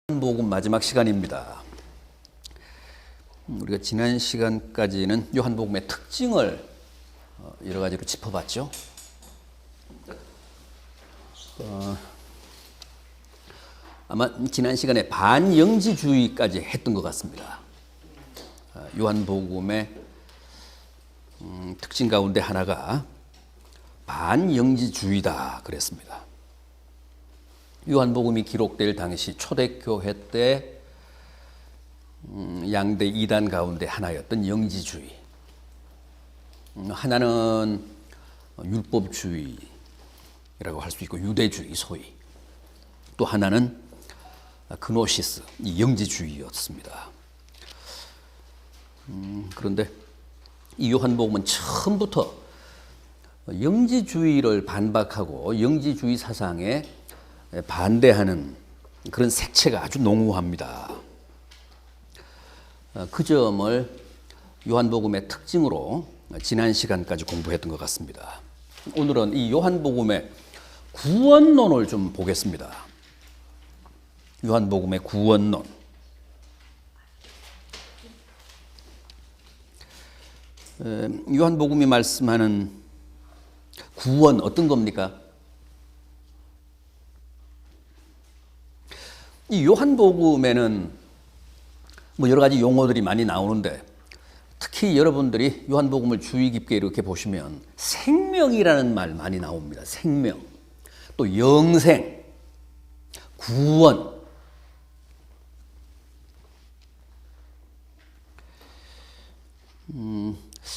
요한복음 마지막 시간입니다. 우리가 지난 시간까지는 요한복음의 특징을 여러 가지로 짚어봤죠. 아마 지난 시간에 반영지주의까지 했던 것 같습니다. 요한복음의 특징 가운데 하나가 반영지주의다 그랬습니다. 요한복음이 기록될 당시 초대교회 때 양대 이단 가운데 하나였던 영지주의. 하나는 율법주의라고 할 수 있고 유대주의 소위. 또 하나는 그노시스, 영지주의였습니다. 그런데 이 요한복음은 처음부터 영지주의를 반박하고 영지주의 사상에 반대하는 그런 색채가 아주 농후합니다. 그 점을 요한복음의 특징으로 지난 시간까지 공부했던 것 같습니다. 오늘은 이 요한복음의 구원론을 좀 보겠습니다. 요한복음의 구원론. 요한복음이 말씀하는 구원 어떤 겁니까? 이 요한복음에는 여러 가지 용어들이 많이 나오는데 특히 여러분들이 요한복음을 주의 깊게 이렇게 보시면 생명이라는 말 많이 나옵니다. 생명, 또 영생, 구원.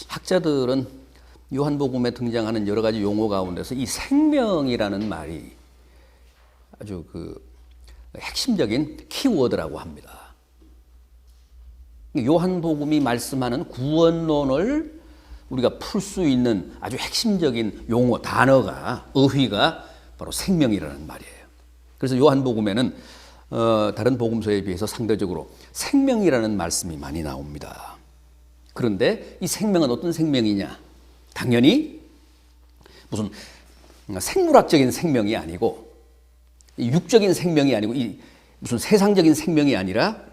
학자들은 요한복음에 등장하는 여러 가지 용어 가운데서 이 생명이라는 말이 아주 핵심적인 키워드라고 합니다. 요한복음이 말씀하는 구원론을 우리가 풀 수 있는 아주 핵심적인 용어, 단어가, 어휘가 바로 생명이라는 말이에요. 그래서 요한복음에는 다른 복음서에 비해서 상대적으로 생명이라는 말씀이 많이 나옵니다. 그런데 이 생명은 어떤 생명이냐? 당연히 무슨 생물학적인 생명이 아니고 육적인 생명이 아니고 무슨 세상적인 생명이 아니라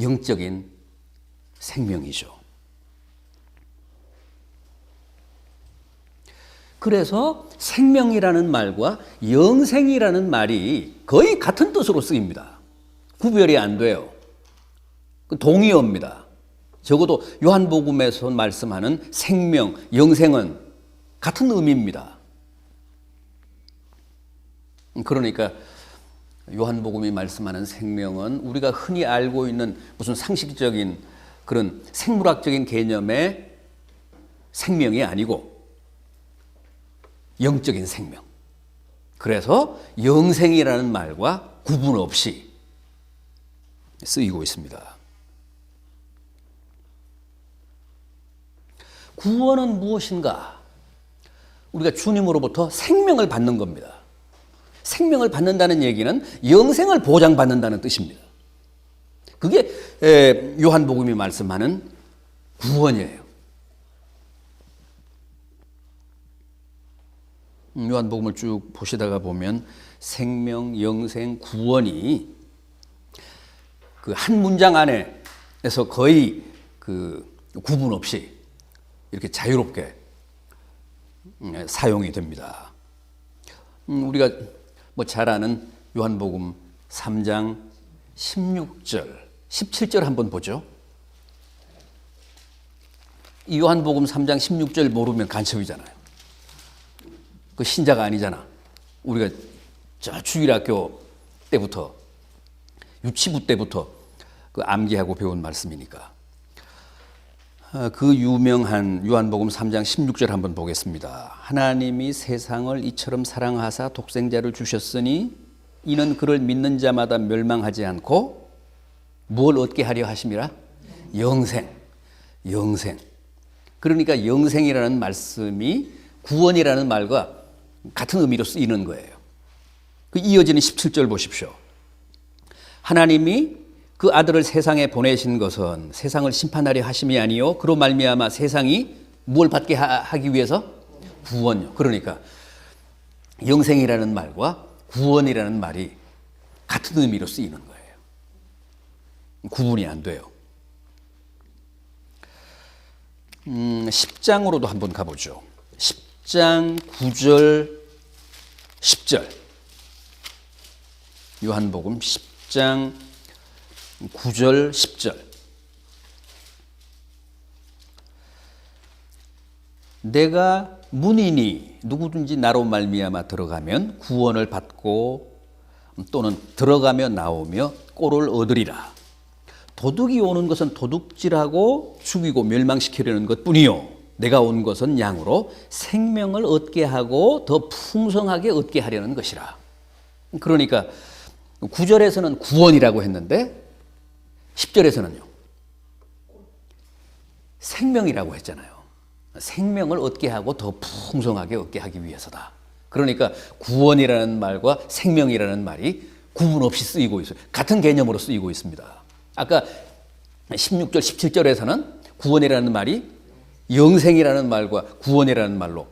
영적인 생명이죠. 그래서 생명이라는 말과 영생이라는 말이 거의 같은 뜻으로 쓰입니다. 구별이 안 돼요. 동의어입니다. 적어도 요한복음에서 말씀하는 생명, 영생은 같은 의미입니다. 그러니까 요한복음이 말씀하는 생명은 우리가 흔히 알고 있는 무슨 상식적인 그런 생물학적인 개념의 생명이 아니고 영적인 생명. 그래서 영생이라는 말과 구분 없이 쓰이고 있습니다. 구원은 무엇인가? 우리가 주님으로부터 생명을 받는 겁니다. 생명을 받는다는 얘기는 영생을 보장받는다는 뜻입니다. 그게 요한복음이 말씀하는 구원이에요. 요한복음을 쭉 보시다가 보면 생명, 영생, 구원이 그 한 문장 안에서 거의 구분 없이 이렇게 자유롭게 사용이 됩니다. 우리가 잘 아는 요한복음 3장 16절, 17절 한번 보죠. 이 요한복음 3장 16절 모르면 간첩이잖아요. 그 신자가 아니잖아. 우리가 저 주일학교 때부터, 유치부 때부터 암기하고 배운 말씀이니까. 그 유명한 요한복음 3장 16절 한번 보겠습니다. 하나님이 세상을 이처럼 사랑하사 독생자를 주셨으니 이는 그를 믿는 자마다 멸망하지 않고 무엇을 얻게 하려 하심이라? 영생. 영생. 그러니까 영생이라는 말씀이 구원이라는 말과 같은 의미로 쓰이는 거예요. 그 이어지는 17절 보십시오. 하나님이 그 아들을 세상에 보내신 것은 세상을 심판하려 하심이 아니요 그로 말미암아 세상이 무엇을 받게 하기 위해서? 구원요. 그러니까 영생이라는 말과 구원이라는 말이 같은 의미로 쓰이는 거예요. 구분이 안 돼요. 10장으로도 한번 가보죠. 10장 9절 10절. 요한복음 10장 9절 10절. 내가 문이니 누구든지 나로 말미암아 들어가면 구원을 받고 또는 들어가며 나오며 꼴을 얻으리라. 도둑이 오는 것은 도둑질하고 죽이고 멸망시키려는 것뿐이요 내가 온 것은 양으로 생명을 얻게 하고 더 풍성하게 얻게 하려는 것이라. 그러니까 9절에서는 구원이라고 했는데 10절에서는요 생명이라고 했잖아요. 생명을 얻게 하고 더 풍성하게 얻게 하기 위해서다. 그러니까 구원이라는 말과 생명이라는 말이 구분 없이 쓰이고 있어요. 같은 개념으로 쓰이고 있습니다. 아까 16절, 17절에서는 구원이라는 말이 영생이라는 말과 구원이라는 말로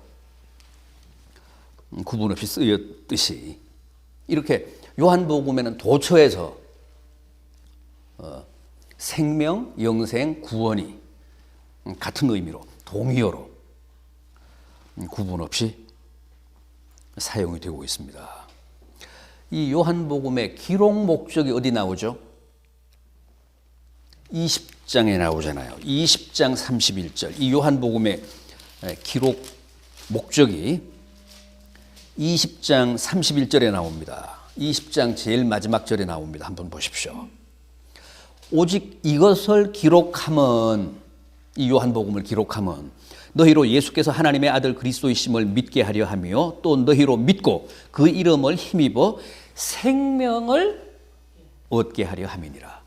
구분 없이 쓰였듯이 이렇게 요한복음에는 도처에서 생명, 영생, 구원이 같은 의미로 동의어로 구분 없이 사용이 되고 있습니다. 이 요한복음의 기록 목적이 어디 나오죠? 20장에 나오잖아요. 20장 31절. 이 요한복음의 기록 목적이 20장 31절에 나옵니다. 20장 제일 마지막 절에 나옵니다. 한번 보십시오. 오직 이것을 기록함은, 이 요한복음을 기록함은 너희로 예수께서 하나님의 아들 그리스도이심을 믿게 하려 하며 또 너희로 믿고 그 이름을 힘입어 생명을 얻게 하려 함이니라.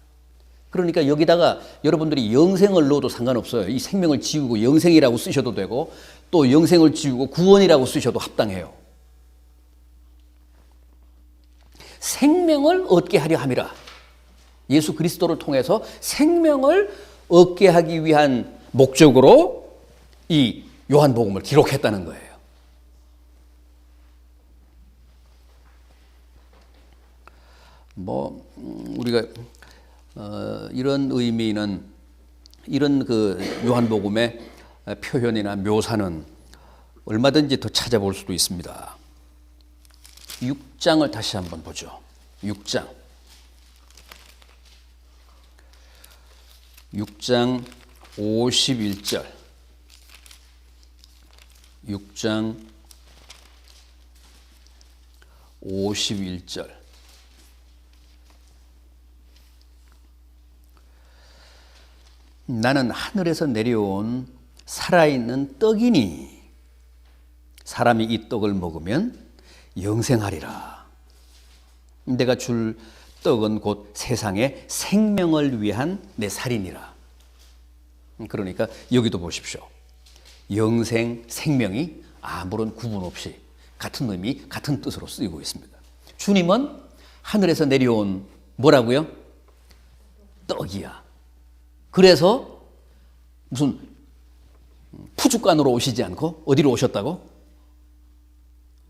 그러니까 여기다가 여러분들이 영생을 넣어도 상관없어요. 이 생명을 지우고 영생이라고 쓰셔도 되고 또 영생을 지우고 구원이라고 쓰셔도 합당해요. 생명을 얻게 하려 함이라. 예수 그리스도를 통해서 생명을 얻게 하기 위한 목적으로 이 요한복음을 기록했다는 거예요. 우리가 이런 의미는, 이런 그 요한복음의 표현이나 묘사는 얼마든지 더 찾아볼 수도 있습니다. 6장을 다시 한번 보죠. 6장 51절. 6장 51절. 나는 하늘에서 내려온 살아있는 떡이니 사람이 이 떡을 먹으면 영생하리라. 내가 줄 떡은 곧 세상의 생명을 위한 내 살이니라. 그러니까 여기도 보십시오. 영생, 생명이 아무런 구분 없이 같은 의미, 같은 뜻으로 쓰이고 있습니다. 주님은 하늘에서 내려온 뭐라고요? 떡이야. 그래서 무슨 푸주간으로 오시지 않고 어디로 오셨다고?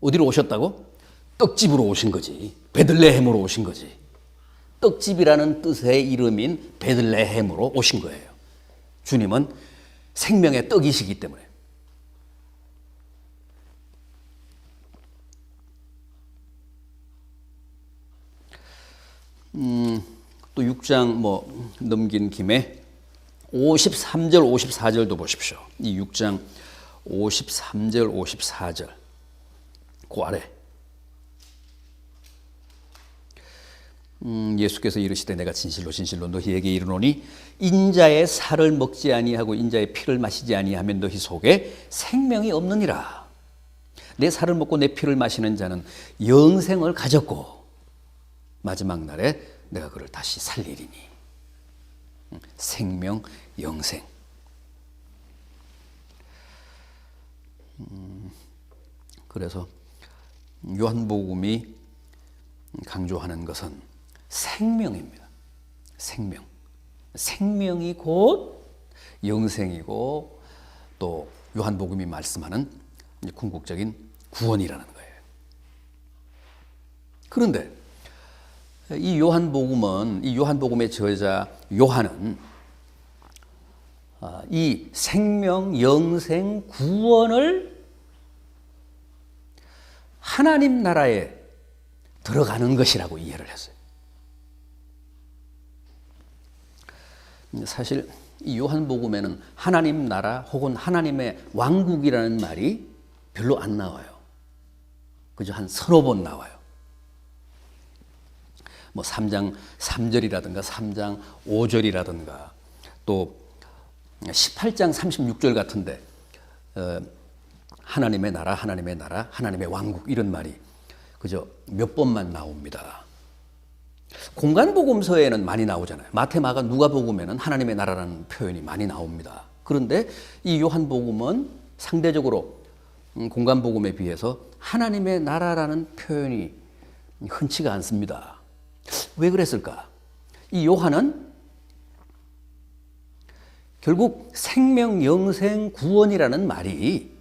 어디로 오셨다고? 떡집으로 오신 거지. 베들레헴으로 오신 거지. 떡집이라는 뜻의 이름인 베들레헴으로 오신 거예요. 주님은 생명의 떡이시기 때문에. 또 6장 넘긴 김에 53절, 54절도 보십시오. 이 6장 53절, 54절. 그 아래. 예수께서 이르시되 내가 진실로 진실로 너희에게 이르노니 인자의 살을 먹지 아니하고 인자의 피를 마시지 아니하면 너희 속에 생명이 없느니라. 내 살을 먹고 내 피를 마시는 자는 영생을 가졌고 마지막 날에 내가 그를 다시 살리리니. 생명, 영생. 그래서 요한복음이 강조하는 것은 생명입니다. 생명. 생명이 곧 영생이고 또 요한복음이 말씀하는 궁극적인 구원이라는 거예요. 그런데 이 요한복음은, 이 요한복음의 저자 요한은 이 생명, 영생, 구원을 하나님 나라에 들어가는 것이라고 이해를 했어요. 사실 이 요한복음에는 하나님 나라 혹은 하나님의 왕국이라는 말이 별로 안 나와요. 그저 한 서너 번 나와요. 뭐 3장 3절이라든가 3장 5절이라든가 또 18장 36절 같은데 하나님의 나라, 하나님의 나라, 하나님의 왕국 이런 말이 그저 몇 번만 나옵니다. 공간복음서에는 많이 나오잖아요. 마태, 마가, 누가복음에는 하나님의 나라라는 표현이 많이 나옵니다. 그런데 이 요한복음은 상대적으로 공간복음에 비해서 하나님의 나라라는 표현이 흔치가 않습니다. 왜 그랬을까? 이 요한은 결국 생명, 영생, 구원이라는 말이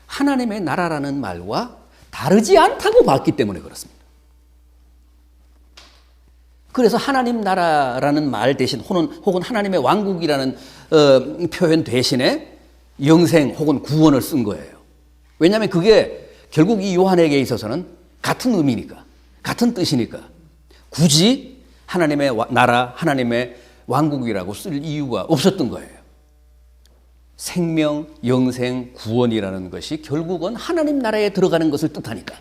하나님의 나라라는 말과 다르지 않다고 봤기 때문에 그렇습니다. 그래서 하나님 나라라는 말 대신 혹은 하나님의 왕국이라는 표현 대신에 영생 혹은 구원을 쓴 거예요. 왜냐하면 그게 결국 이 요한에게 있어서는 같은 의미니까, 같은 뜻이니까 굳이 하나님의 나라, 하나님의 왕국이라고 쓸 이유가 없었던 거예요. 생명, 영생, 구원이라는 것이 결국은 하나님 나라에 들어가는 것을 뜻하니까.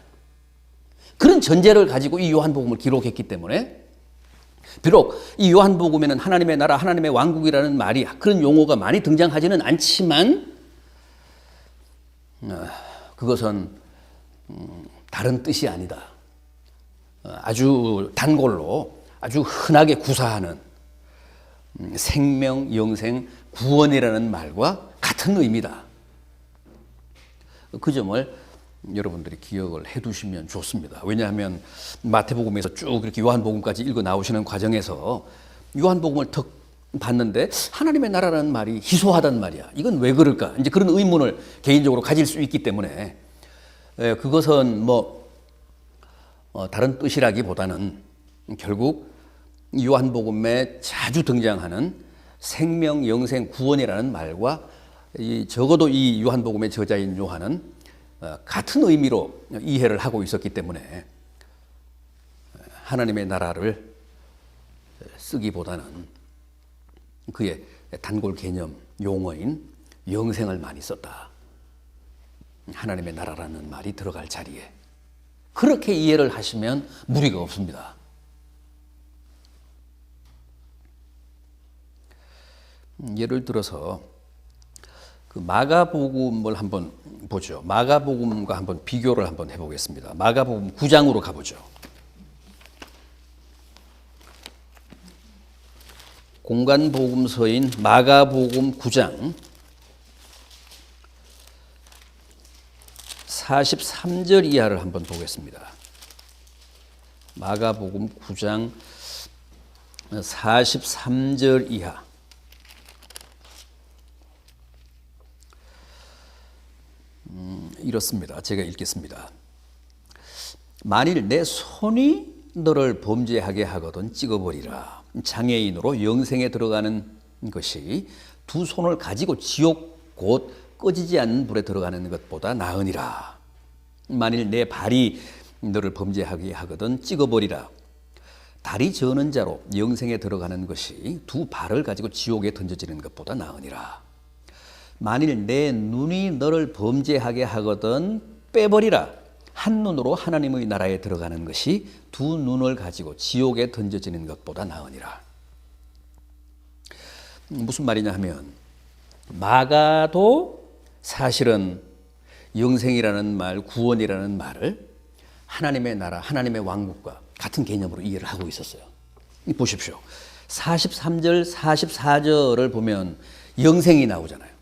그런 전제를 가지고 이 요한복음을 기록했기 때문에 비록 이 요한복음에는 하나님의 나라, 하나님의 왕국이라는 말이 그런 용어가 많이 등장하지는 않지만 그것은 다른 뜻이 아니다. 아주 단골로 아주 흔하게 구사하는 생명, 영생, 구원이라는 말과 같은 의미다. 그 점을 여러분들이 기억을 해 두시면 좋습니다. 왜냐하면 마태복음에서 쭉 이렇게 요한복음까지 읽어 나오시는 과정에서 요한복음을 턱 봤는데 하나님의 나라라는 말이 희소하단 말이야. 이건 왜 그럴까? 이제 그런 의문을 개인적으로 가질 수 있기 때문에 그것은 다른 뜻이라기보다는 결국 요한복음에 자주 등장하는 생명, 영생, 구원이라는 말과 적어도 이 요한복음의 저자인 요한은 같은 의미로 이해를 하고 있었기 때문에 하나님의 나라를 쓰기보다는 그의 단골 개념 용어인 영생을 많이 썼다. 하나님의 나라라는 말이 들어갈 자리에 그렇게 이해를 하시면 무리가 없습니다. 예를 들어서 그 마가복음을 한번 보죠. 마가복음과 한번 비교를 한번 해보겠습니다. 마가복음 9장으로 가보죠. 공간복음서인 마가복음 9장 43절 이하를 한번 보겠습니다. 마가복음 9장 43절 이하. 이렇습니다. 제가 읽겠습니다. 만일 내 손이 너를 범죄하게 하거든 찍어버리라. 장애인으로 영생에 들어가는 것이 두 손을 가지고 지옥 곧 꺼지지 않는 불에 들어가는 것보다 나으니라. 만일 내 발이 너를 범죄하게 하거든 찍어버리라. 다리 저는 자로 영생에 들어가는 것이 두 발을 가지고 지옥에 던져지는 것보다 나으니라. 만일 내 눈이 너를 범죄하게 하거든 빼버리라. 한 눈으로 하나님의 나라에 들어가는 것이 두 눈을 가지고 지옥에 던져지는 것보다 나으니라. 무슨 말이냐 하면 마가도 사실은 영생이라는 말, 구원이라는 말을 하나님의 나라, 하나님의 왕국과 같은 개념으로 이해를 하고 있었어요. 보십시오. 43절, 44절을 보면 영생이 나오잖아요.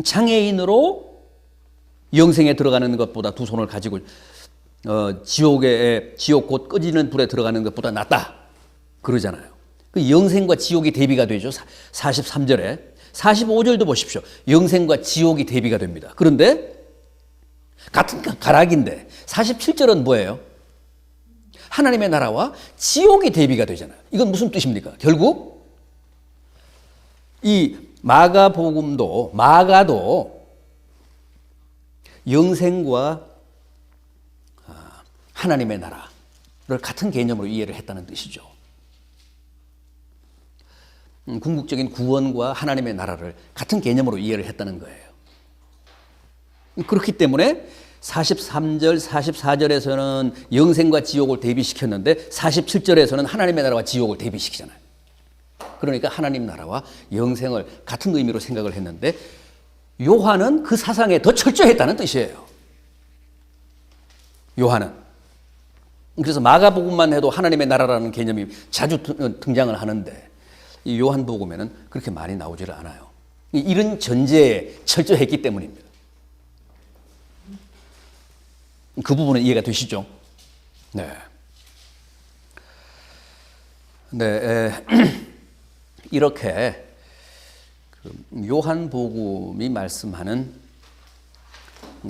장애인으로 영생에 들어가는 것보다 두 손을 가지고 지옥 곧 꺼지는 불에 들어가는 것보다 낫다 그러잖아요. 그 영생과 지옥이 대비가 되죠. 43절에 45절도 보십시오. 영생과 지옥이 대비가 됩니다. 그런데 같은 가락인데 47절은 뭐예요? 하나님의 나라와 지옥이 대비가 되잖아요. 이건 무슨 뜻입니까? 결국 이 마가도 영생과 하나님의 나라를 같은 개념으로 이해를 했다는 뜻이죠. 궁극적인 구원과 하나님의 나라를 같은 개념으로 이해를 했다는 거예요. 그렇기 때문에 43절, 44절에서는 영생과 지옥을 대비시켰는데 47절에서는 하나님의 나라와 지옥을 대비시키잖아요. 그러니까 하나님 나라와 영생을 같은 의미로 생각을 했는데 요한은 그 사상에 더 철저했다는 뜻이에요. 요한은. 그래서 마가복음만 해도 하나님의 나라라는 개념이 자주 등장을 하는데 이 요한복음에는 그렇게 많이 나오지를 않아요. 이런 전제에 철저했기 때문입니다. 그 부분은 이해가 되시죠? 네. 네. 이렇게 요한복음이 말씀하는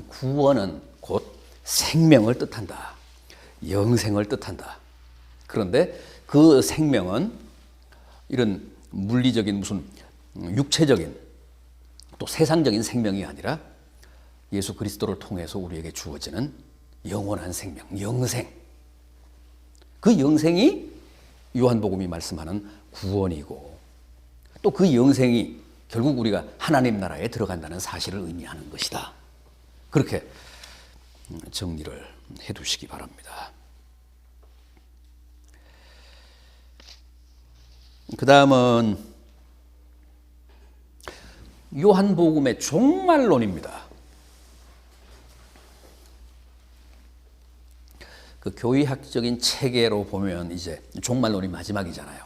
구원은 곧 생명을 뜻한다. 영생을 뜻한다. 그런데 그 생명은 이런 물리적인 무슨 육체적인 또 세상적인 생명이 아니라 예수 그리스도를 통해서 우리에게 주어지는 영원한 생명, 영생. 그 영생이 요한복음이 말씀하는 구원이고 또 그 영생이 결국 우리가 하나님 나라에 들어간다는 사실을 의미하는 것이다. 그렇게 정리를 해 두시기 바랍니다. 그 다음은 요한복음의 종말론입니다. 그 교의학적인 체계로 보면 이제 종말론이 마지막이잖아요.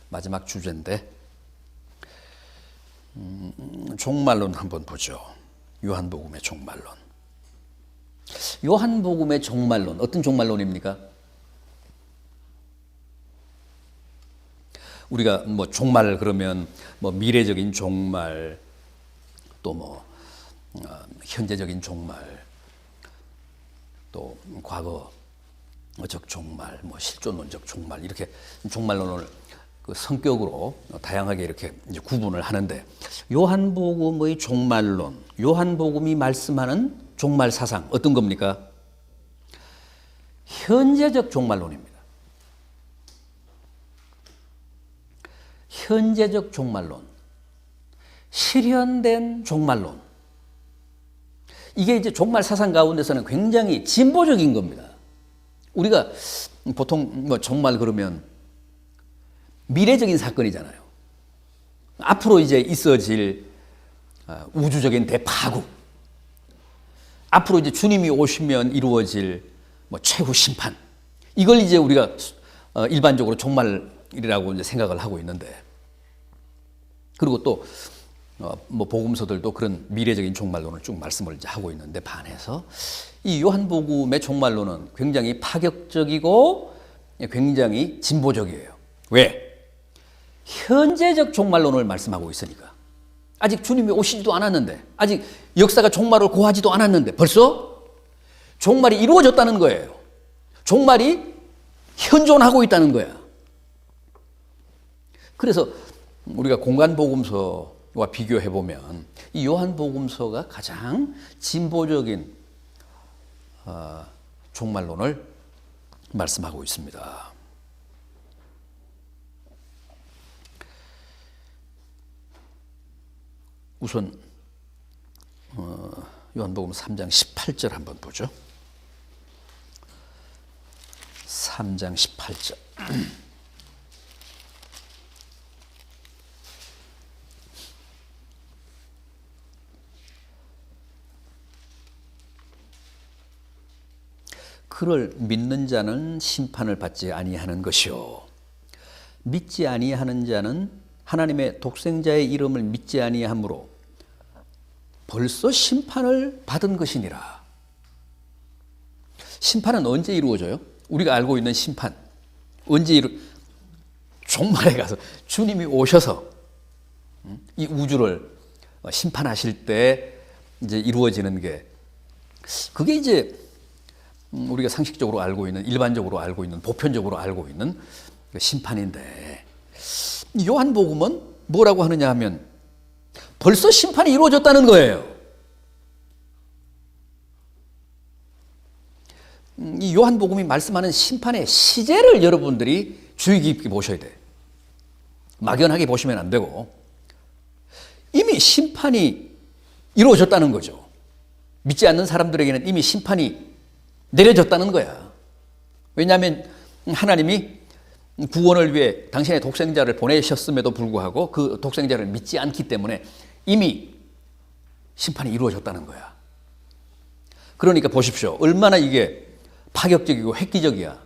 마지막 주제인데 종말론 한번 보죠. 요한복음의 종말론. 요한복음의 종말론 어떤 종말론입니까? 우리가 뭐 종말 그러면 뭐 미래적인 종말 또 뭐 현재적인 종말 또 과거적 종말 뭐 실존론적 종말 이렇게 종말론을 그 성격으로 다양하게 이렇게 이제 구분을 하는데 요한복음의 종말론, 요한복음이 말씀하는 종말 사상 어떤 겁니까? 현재적 종말론입니다. 현재적 종말론, 실현된 종말론. 이게 이제 종말 사상 가운데서는 굉장히 진보적인 겁니다. 우리가 보통 뭐 종말 그러면 미래적인 사건이잖아요. 앞으로 이제 있어질 우주적인 대파국, 앞으로 이제 주님이 오시면 이루어질 뭐 최후 심판, 이걸 이제 우리가 일반적으로 종말이라고 이제 생각을 하고 있는데, 그리고 또 뭐 복음서들도 그런 미래적인 종말론을 쭉 말씀을 이제 하고 있는데 반해서 이 요한복음의 종말론은 굉장히 파격적이고 굉장히 진보적이에요. 왜? 현재적 종말론을 말씀하고 있으니까. 아직 주님이 오시지도 않았는데, 아직 역사가 종말을 고하지도 않았는데 벌써 종말이 이루어졌다는 거예요. 종말이 현존하고 있다는 거야. 그래서 우리가 공간복음서와 비교해보면 이 요한복음서가 가장 진보적인 종말론을 말씀하고 있습니다. 우선 요한복음 3장 18절 한번 보죠. 3장 18절. 그를 믿는 자는 심판을 받지 아니하는 것이요 믿지 아니하는 자는 하나님의 독생자의 이름을 믿지 아니하므로 벌써 심판을 받은 것이니라. 심판은 언제 이루어져요? 우리가 알고 있는 심판 언제 종말에 가서 주님이 오셔서 이 우주를 심판하실 때 이제 이루어지는 게, 그게 이제 우리가 상식적으로 알고 있는, 일반적으로 알고 있는, 보편적으로 알고 있는 심판인데, 요한복음은 뭐라고 하느냐 하면 벌써 심판이 이루어졌다는 거예요. 이 요한복음이 말씀하는 심판의 시제를 여러분들이 주의 깊게 보셔야 돼요. 막연하게 보시면 안 되고, 이미 심판이 이루어졌다는 거죠. 믿지 않는 사람들에게는 이미 심판이 내려졌다는 거야. 왜냐하면 하나님이 구원을 위해 당신의 독생자를 보내셨음에도 불구하고 그 독생자를 믿지 않기 때문에 이미 심판이 이루어졌다는 거야. 그러니까 보십시오. 얼마나 이게 파격적이고 획기적이야.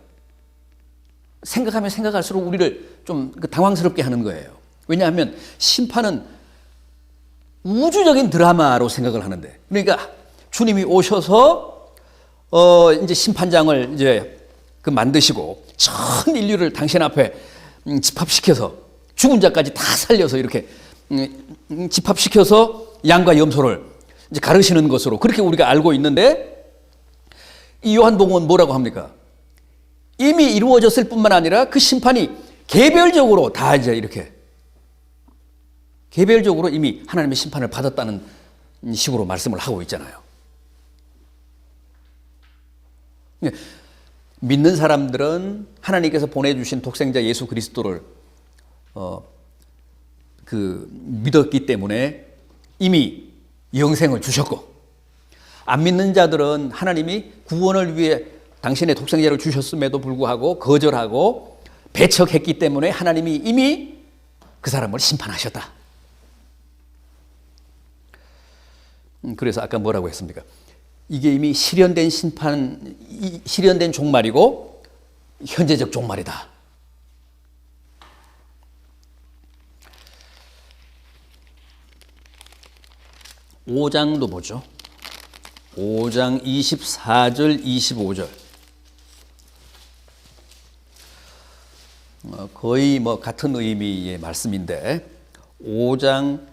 생각하면 생각할수록 우리를 좀 당황스럽게 하는 거예요. 왜냐하면 심판은 우주적인 드라마로 생각을 하는데, 그러니까 주님이 오셔서 이제 심판장을 이제 만드시고 전 인류를 당신 앞에 집합시켜서 죽은 자까지 다 살려서 이렇게 집합시켜서 양과 염소를 이제 가르시는 것으로 그렇게 우리가 알고 있는데, 이 요한복음은 뭐라고 합니까? 이미 이루어졌을 뿐만 아니라 그 심판이 개별적으로 다 이제 이렇게 개별적으로 이미 하나님의 심판을 받았다는 식으로 말씀을 하고 있잖아요. 믿는 사람들은 하나님께서 보내주신 독생자 예수 그리스도를 믿었기 때문에 이미 영생을 주셨고, 안 믿는 자들은 하나님이 구원을 위해 당신의 독생자를 주셨음에도 불구하고 거절하고 배척했기 때문에 하나님이 이미 그 사람을 심판하셨다. 그래서 아까 뭐라고 했습니까? 이게 이미 실현된 실현된 종말이고 현재적 종말이다. 5장도 보죠. 5장 24절, 25절. 거의 같은 의미의 말씀인데, 5장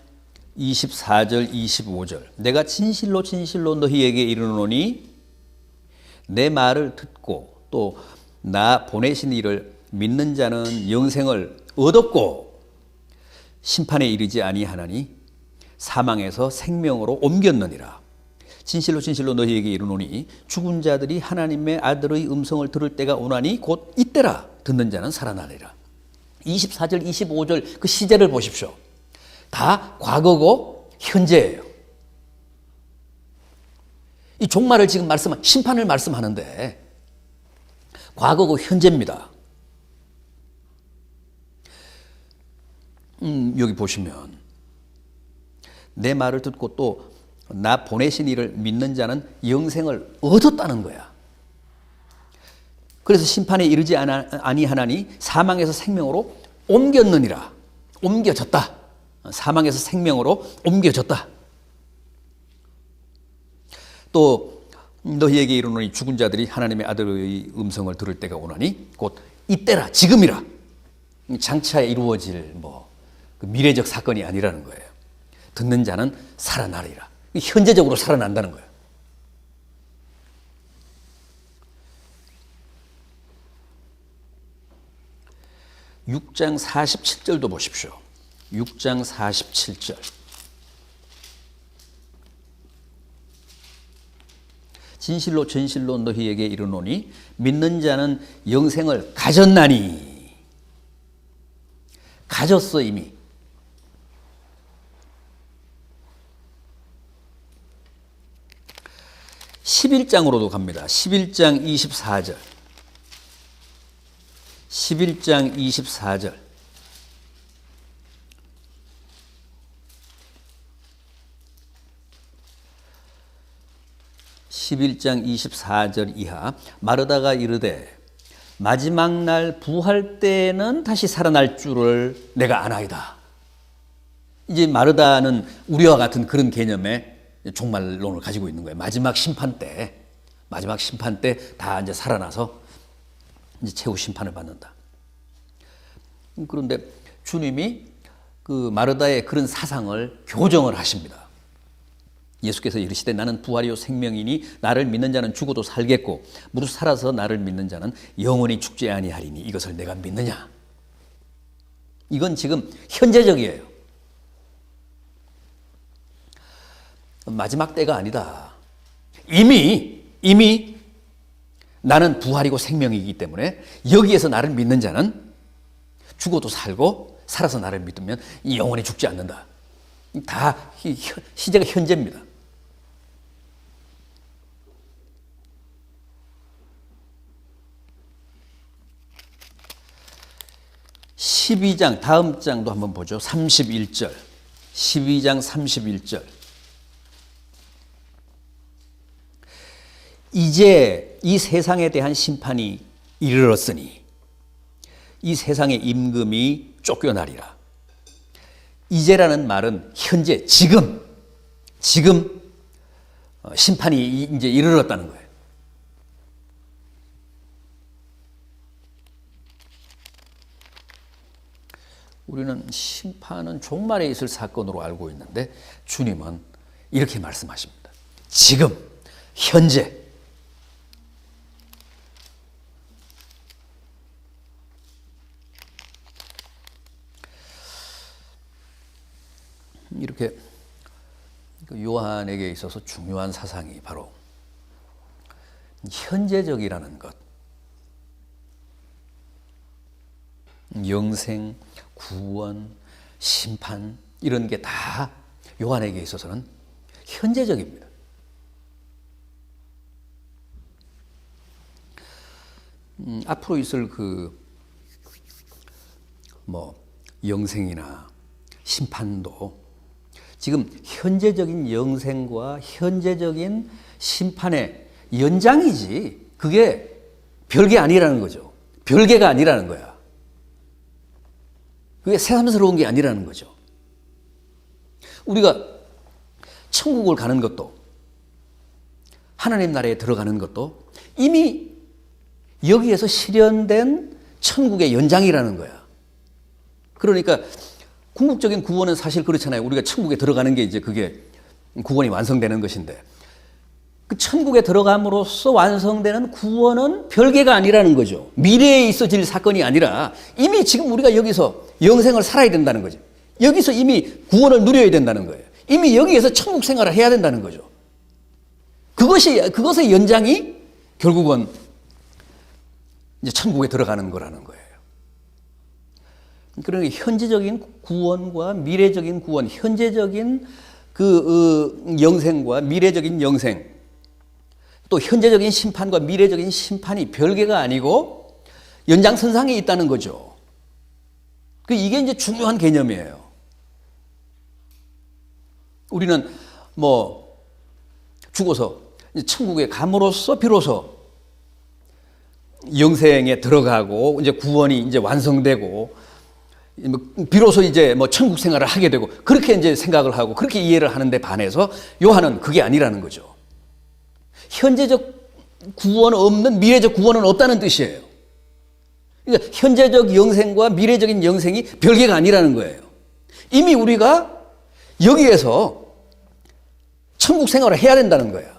24절, 25절. 내가 진실로 진실로 너희에게 이르노니 내 말을 듣고 또 나 보내신 이를 믿는 자는 영생을 얻었고 심판에 이르지 아니하나니 사망에서 생명으로 옮겼느니라. 진실로 진실로 너희에게 이르노니 죽은 자들이 하나님의 아들의 음성을 들을 때가 오나니 곧 이때라. 듣는 자는 살아나리라. 24절, 25절 그 시제를 보십시오. 다 과거고 현재예요. 이 종말을 지금 심판을 말씀하는데 과거고 현재입니다. 여기 보시면 내 말을 듣고 또 나 보내신 이를 믿는 자는 영생을 얻었다는 거야. 그래서 심판에 이르지 아니하나니 사망에서 생명으로 옮겼느니라. 옮겨졌다. 사망에서 생명으로 옮겨졌다. 또 너희에게 이르노니 죽은 자들이 하나님의 아들의 음성을 들을 때가 오나니 곧 이때라. 지금이라. 장차 이루어질 그 미래적 사건이 아니라는 거예요. 듣는 자는 살아나리라. 현재적으로 살아난다는 거예요. (6장 47절도) 보십시오. 6장 47절. 진실로 진실로 너희에게 이르노니 믿는 자는 영생을 가졌나니. 가졌어 이미. 11장으로도 갑니다. 11장 24절. 11장 24절. (11장 24절) 이하. 마르다가 이르되 마지막 날 부활 때는 다시 살아날 줄을 내가 아나이다. 이제 마르다는 우리와 같은 그런 개념의 종말론을 가지고 있는 거예요. 마지막 심판 때 다 이제 살아나서 이제 최후 심판을 받는다. 그런데 주님이 그 마르다의 그런 사상을 교정을 하십니다. 예수께서 이르시되 나는 부활이요 생명이니 나를 믿는 자는 죽어도 살겠고 무릇 살아서 나를 믿는 자는 영원히 죽지 아니하리니 이것을 내가 믿느냐. 이건 지금 현재적이에요. 마지막 때가 아니다. 이미 나는 부활이고 생명이기 때문에 여기에서 나를 믿는 자는 죽어도 살고 살아서 나를 믿으면 영원히 죽지 않는다. 다 시제가 현재입니다. (12장) 다음 장도 한번 보죠. 31절 12장 31절 이제 이 세상에 대한 심판이 이르렀으니 이 세상의 임금이 쫓겨나리라. 이제라는 말은 현재, 지금 심판이 이제 이르렀다는 거예요. 우리는 심판은 종말에 있을 사건으로 알고 있는데 주님은 이렇게 말씀하십니다. 지금, 현재. 이렇게 요한에게 있어서 중요한 사상이 바로 현재적이라는 것. 영생, 구원, 심판 이런 게 다 요한에게 있어서는 현재적입니다. 앞으로 있을 영생이나 심판도 지금 현재적인 영생과 현재적인 심판의 연장이지 그게 별게 아니라는 거죠. 별개가 아니라는 거야. 그게 새삼스러운 게 아니라는 거죠. 우리가 천국을 가는 것도 하나님 나라에 들어가는 것도 이미 여기에서 실현된 천국의 연장이라는 거야. 그러니까 궁극적인 구원은 사실 그렇잖아요. 우리가 천국에 들어가는 게 이제 그게 구원이 완성되는 것인데 그 천국에 들어감으로써 완성되는 구원은 별개가 아니라는 거죠. 미래에 있어질 사건이 아니라 이미 지금 우리가 여기서 영생을 살아야 된다는 거죠. 여기서 이미 구원을 누려야 된다는 거예요. 이미 여기에서 천국 생활을 해야 된다는 거죠. 그것의 연장이 결국은 이제 천국에 들어가는 거라는 거예요. 그러니까 현재적인 구원과 미래적인 구원, 현재적인 영생과 미래적인 영생, 또 현재적인 심판과 미래적인 심판이 별개가 아니고 연장선상에 있다는 거죠. 이게 이제 중요한 개념이에요. 우리는 죽어서 천국에 감으로써 비로소 영생에 들어가고 이제 구원이 이제 완성되고 비로소 이제 천국 생활을 하게 되고 그렇게 이제 생각을 하고 그렇게 이해를 하는데 반해서 요한은 그게 아니라는 거죠. 현재적 구원은 없는 미래적 구원은 없다는 뜻이에요. 그러니까 현재적 영생과 미래적인 영생이 별개가 아니라는 거예요. 이미 우리가 여기에서 천국 생활을 해야 된다는 거야.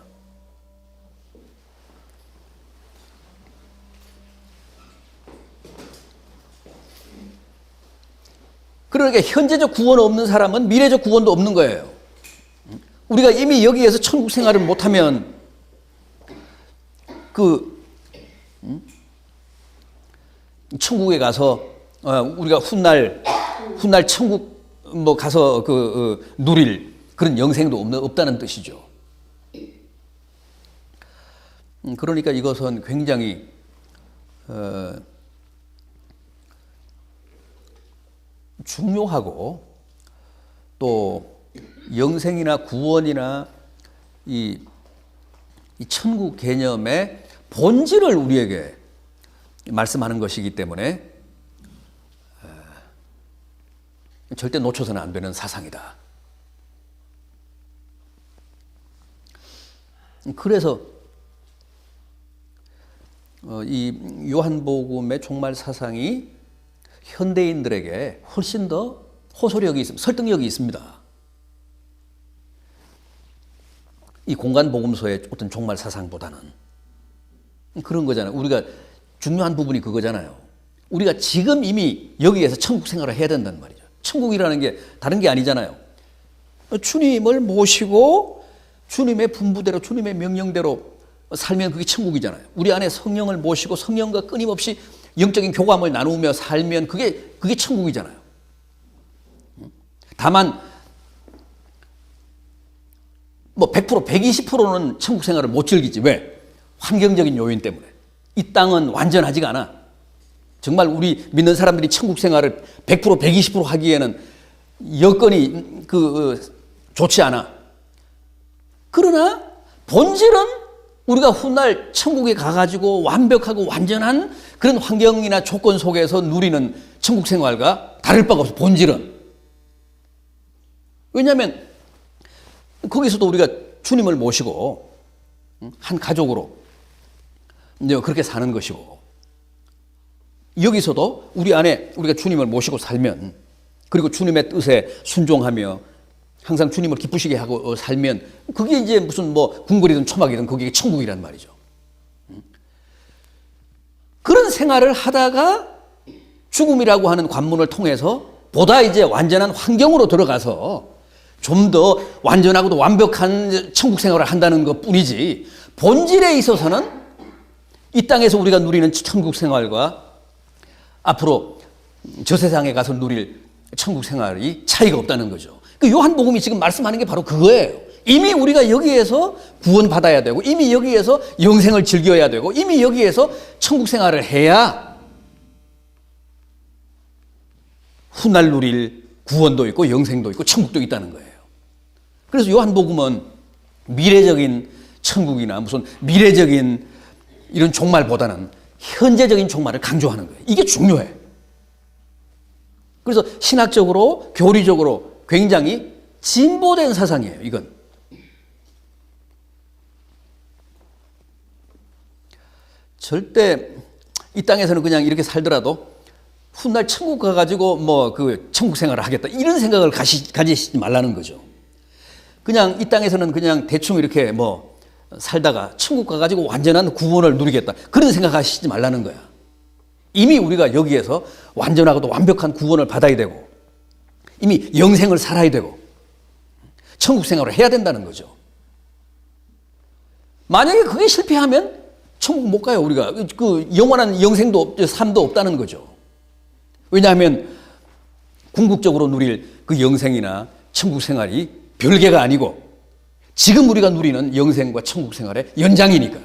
그러니까 현재적 구원 없는 사람은 미래적 구원도 없는 거예요. 우리가 이미 여기에서 천국 생활을 못하면 천국에 가서 우리가 훗날 천국 가서 누릴 그런 영생도 없다는 뜻이죠. 그러니까 이것은 굉장히 중요하고 또 영생이나 구원이나 이 천국 개념의 본질을 우리에게 말씀하는 것이기 때문에 절대 놓쳐서는 안 되는 사상이다. 그래서 이 요한복음의 종말 사상이 현대인들에게 훨씬 더 호소력이 있습니다. 설득력이 있습니다. 이 공간 복음서의 어떤 종말 사상보다는 그런 거잖아요. 우리가 중요한 부분이 그거잖아요. 우리가 지금 이미 여기에서 천국 생활을 해야 된다는 말이죠. 천국이라는 게 다른 게 아니잖아요. 주님을 모시고 주님의 분부대로 주님의 명령대로 살면 그게 천국이잖아요. 우리 안에 성령을 모시고 성령과 끊임없이 영적인 교감을 나누며 살면 그게 천국이잖아요. 다만 뭐 100%, 120%는 천국 생활을 못 즐기지. 왜? 환경적인 요인 때문에. 이 땅은 완전하지가 않아. 정말 우리 믿는 사람들이 천국 생활을 100%, 120% 하기에는 여건이 좋지 않아. 그러나 본질은 우리가 훗날 천국에 가가지고 완벽하고 완전한 그런 환경이나 조건 속에서 누리는 천국 생활과 다를 바가 없어. 본질은. 왜냐하면 거기서도 우리가 주님을 모시고 한 가족으로 이제 그렇게 사는 것이고, 여기서도 우리 안에 우리가 주님을 모시고 살면, 그리고 주님의 뜻에 순종하며 항상 주님을 기쁘시게 하고 살면 그게 이제 무슨 뭐 궁궐이든 초막이든 그게 천국이란 말이죠. 그런 생활을 하다가 죽음이라고 하는 관문을 통해서 보다 이제 완전한 환경으로 들어가서 좀 더 완전하고도 완벽한 천국 생활을 한다는 것 뿐이지, 본질에 있어서는 이 땅에서 우리가 누리는 천국 생활과 앞으로 저 세상에 가서 누릴 천국 생활이 차이가 없다는 거죠. 그 요한복음이 지금 말씀하는 게 바로 그거예요. 이미 우리가 여기에서 구원받아야 되고, 이미 여기에서 영생을 즐겨야 되고, 이미 여기에서 천국 생활을 해야 훗날 누릴 구원도 있고 영생도 있고 천국도 있다는 거예요. 그래서 요한복음은 미래적인 천국이나 무슨 미래적인 이런 종말보다는 현재적인 종말을 강조하는 거예요. 이게 중요해. 그래서 신학적으로, 교리적으로 굉장히 진보된 사상이에요, 이건. 절대 이 땅에서는 그냥 이렇게 살더라도 훗날 천국 가가지고 뭐 그 천국 생활을 하겠다, 이런 생각을 가지시지 말라는 거죠. 그냥 이 땅에서는 그냥 대충 이렇게 뭐 살다가 천국 가가지고 완전한 구원을 누리겠다, 그런 생각하시지 말라는 거야. 이미 우리가 여기에서 완전하고도 완벽한 구원을 받아야 되고, 이미 영생을 살아야 되고, 천국 생활을 해야 된다는 거죠. 만약에 그게 실패하면 천국 못 가요. 우리가 그 영원한 영생도 삶도 없다는 거죠. 왜냐하면 궁극적으로 누릴 그 영생이나 천국 생활이 별개가 아니고 지금 우리가 누리는 영생과 천국 생활의 연장이니까.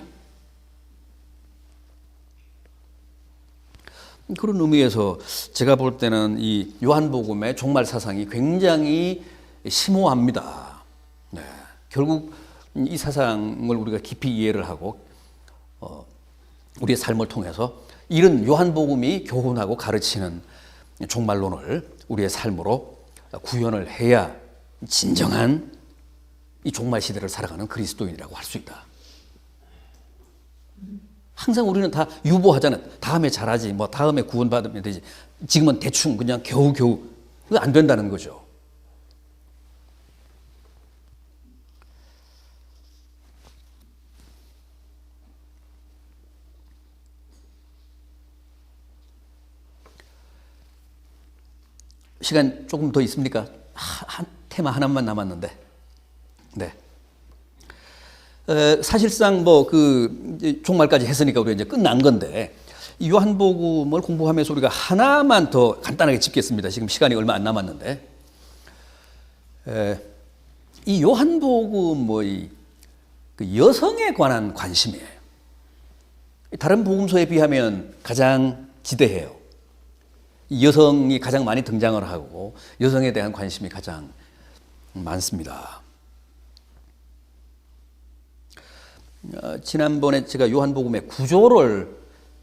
그런 의미에서 제가 볼 때는 이 요한복음의 종말 사상이 굉장히 심오합니다. 네. 결국 이 사상을 우리가 깊이 이해를 하고 우리의 삶을 통해서 이런 요한복음이 교훈하고 가르치는 종말론을 우리의 삶으로 구현을 해야 진정한 이 종말 시대를 살아가는 그리스도인이라고 할 수 있다. 항상 우리는 다 유보하잖아요. 다음에 잘하지, 뭐 다음에 구원받으면 되지. 지금은 대충 그냥 겨우겨우. 그거 안 된다는 거죠. 시간 조금 더 있습니까? 한 테마 하나만 남았는데. 네. 사실상 뭐 그 종말까지 했으니까 우리가 이제 끝난 건데, 이 요한복음을 공부하면서 우리가 하나만 더 간단하게 짚겠습니다. 지금 시간이 얼마 안 남았는데, 이 요한복음의 그 여성에 관한 관심이에요. 다른 복음서에 비하면 가장 지대해요. 여성이 가장 많이 등장을 하고 여성에 대한 관심이 가장 많습니다. 지난번에 제가 요한복음의 구조를,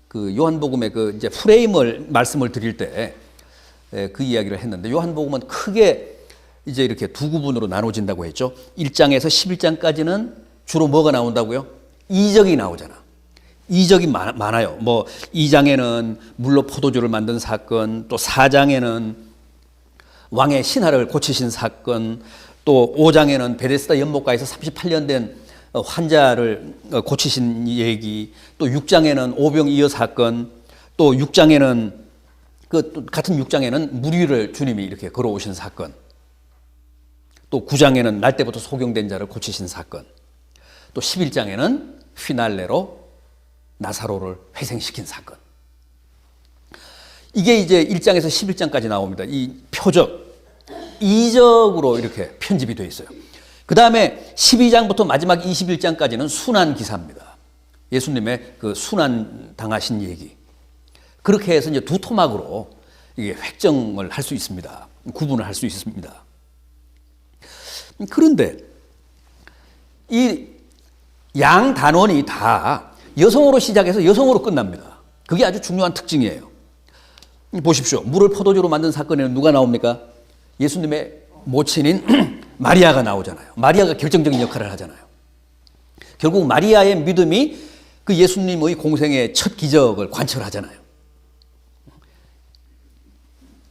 그 요한복음의 그 이제 프레임을 말씀을 드릴 때 그 이야기를 했는데, 요한복음은 크게 이제 이렇게 두 구분으로 나눠진다고 했죠. 1장에서 11장까지는 주로 뭐가 나온다고요? 이적이 나오잖아. 이적이 많아요. 뭐 2장에는 물로 포도주를 만든 사건, 또 4장에는 왕의 신하를 고치신 사건, 또 5장에는 베데스다 연못가에서 38년 된 환자를 고치신 얘기, 또 6장에는 오병이어 사건, 또 6장에는 또 같은 6장에는 무리를 주님이 이렇게 걸어오신 사건, 또 9장에는 날 때부터 소경된 자를 고치신 사건, 또 11장에는 휘날레로 나사로를 회생시킨 사건. 이게 이제 1장에서 11장까지 나옵니다. 이 표적, 이적으로 이렇게 편집이 되어 있어요. 그 다음에 12장부터 마지막 21장까지는 순환 기사입니다. 예수님의 그 순환 당하신 얘기. 그렇게 해서 이제 두 토막으로 이게 획정을 할 수 있습니다. 구분을 할 수 있습니다. 그런데 이 양 단원이 다 여성으로 시작해서 여성으로 끝납니다. 그게 아주 중요한 특징이에요. 보십시오. 물을 포도주로 만든 사건에는 누가 나옵니까? 예수님의 모친인 마리아가 나오잖아요. 마리아가 결정적인 역할을 하잖아요. 결국 마리아의 믿음이 그 예수님의 공생의 첫 기적을 관철하잖아요.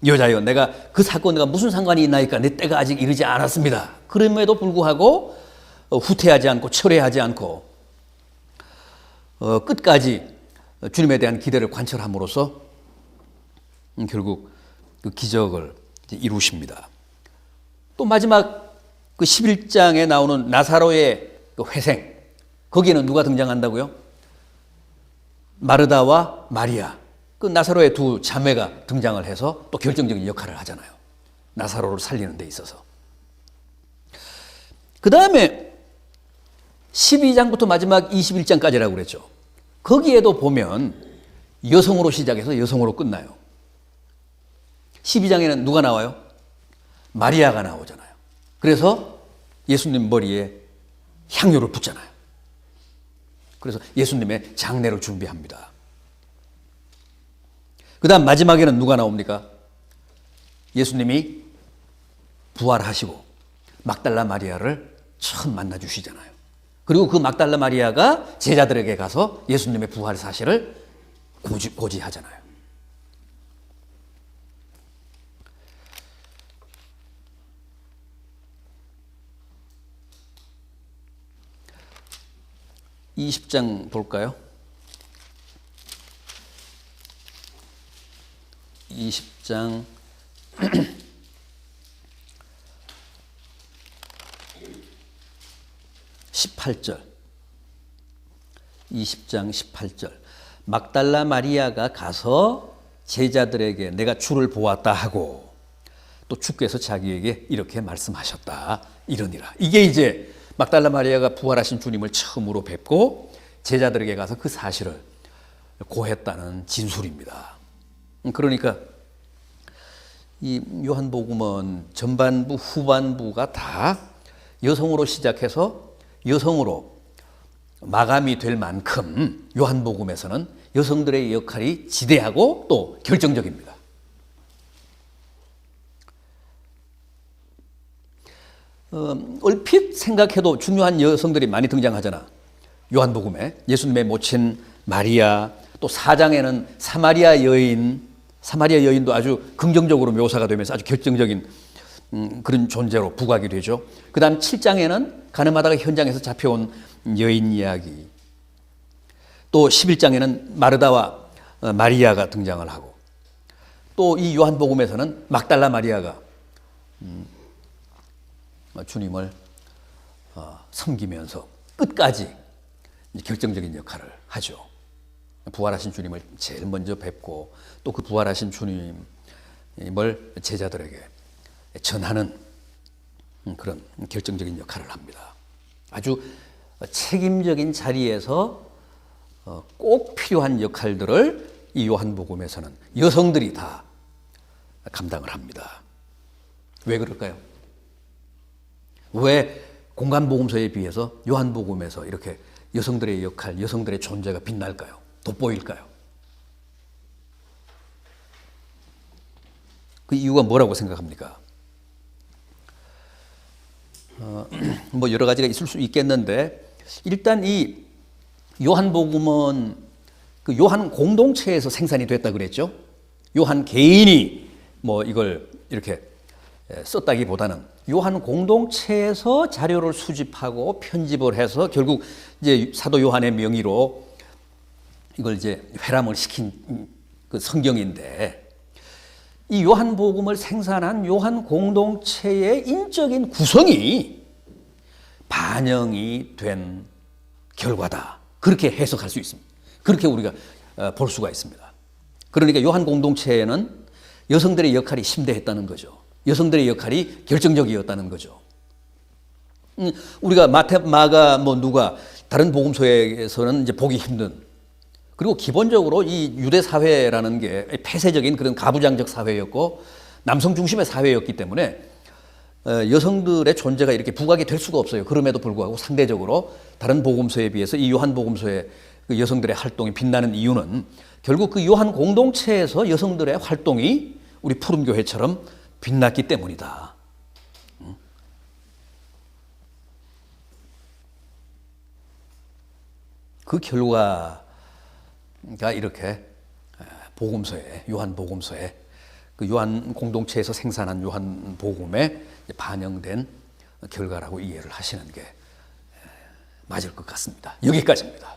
여자여, 내가 그 사건과 무슨 상관이 있나이까? 내 때가 아직 이르지 않았습니다. 그럼에도 불구하고 후퇴하지 않고 철회하지 않고 끝까지 주님에 대한 기대를 관철함으로써 결국 그 기적을 이루십니다. 또 마지막 그 11장에 나오는 나사로의 그 회생, 거기에는 누가 등장한다고요? 마르다와 마리아, 그 나사로의 두 자매가 등장을 해서 또 결정적인 역할을 하잖아요. 나사로를 살리는 데 있어서. 그 다음에 12장부터 마지막 21장까지라고 그랬죠. 거기에도 보면 여성으로 시작해서 여성으로 끝나요. 12장에는 누가 나와요? 마리아가 나오잖아요. 그래서 예수님 머리에 향유를 붓잖아요. 그래서 예수님의 장례를 준비합니다. 그 다음 마지막에는 누가 나옵니까? 예수님이 부활하시고 막달라 마리아를 처음 만나 주시잖아요. 그리고 그 막달라 마리아가 제자들에게 가서 예수님의 부활 사실을 고지하잖아요. 이 20장 볼까요? 20장 18절. 20장 18절. 막달라 마리아가 가서 제자들에게 내가 주를 보았다 하고 또 주께서 자기에게 이렇게 말씀하셨다 이러니라. 이게 이제 막달라 마리아가 부활하신 주님을 처음으로 뵙고 제자들에게 가서 그 사실을 고했다는 진술입니다. 그러니까 이 요한복음은 전반부 후반부가 다 여성으로 시작해서 여성으로 마감이 될 만큼 요한복음에서는 여성들의 역할이 지대하고 또 결정적입니다. 얼핏 생각해도 중요한 여성들이 많이 등장하잖아. 요한복음에 예수님의 모친 마리아, 또 4장에는 사마리아 여인도 아주 긍정적으로 묘사가 되면서 아주 결정적인 그런 존재로 부각이 되죠. 그 다음 7장에는 가늠하다가 현장에서 잡혀온 여인 이야기, 또 11장에는 마르다와 마리아가 등장을 하고, 또 이 요한복음에서는 막달라 마리아가 주님을 섬기면서 끝까지 결정적인 역할을 하죠. 부활하신 주님을 제일 먼저 뵙고 또 그 부활하신 주님을 제자들에게 전하는 그런 결정적인 역할을 합니다. 아주 책임적인 자리에서 꼭 필요한 역할들을 이 요한복음에서는 여성들이 다 감당을 합니다. 왜 그럴까요? 왜 공간복음서에 비해서 요한복음에서 이렇게 여성들의 역할, 여성들의 존재가 빛날까요? 돋보일까요? 그 이유가 뭐라고 생각합니까? 뭐 여러 가지가 있을 수 있겠는데, 일단 이 요한복음은 그 요한 공동체에서 생산이 됐다 그랬죠. 요한 개인이 뭐 이걸 이렇게 썼다기보다는 요한 공동체에서 자료를 수집하고 편집을 해서 결국 이제 사도 요한의 명의로 이걸 이제 회람을 시킨 그 성경인데, 이 요한복음을 생산한 요한 공동체의 인적인 구성이 반영이 된 결과다. 그렇게 해석할 수 있습니다. 그렇게 우리가 볼 수가 있습니다. 그러니까 요한 공동체에는 여성들의 역할이 심대했다는 거죠. 여성들의 역할이 결정적이었다는 거죠. 우리가 마태, 마가, 누가 다른 복음서에서는 이제 보기 힘든, 그리고 기본적으로 이 유대 사회라는 게 폐쇄적인 그런 가부장적 사회였고 남성 중심의 사회였기 때문에 여성들의 존재가 이렇게 부각이 될 수가 없어요. 그럼에도 불구하고 상대적으로 다른 복음서에 비해서 이 요한 복음서의 그 여성들의 활동이 빛나는 이유는 결국 그 요한 공동체에서 여성들의 활동이 우리 푸른교회처럼 빛났기 때문이다. 그 결과가 이렇게 복음서에, 요한 복음서에, 그 요한 공동체에서 생산한 요한 복음에 반영된 결과라고 이해를 하시는 게 맞을 것 같습니다. 여기까지입니다.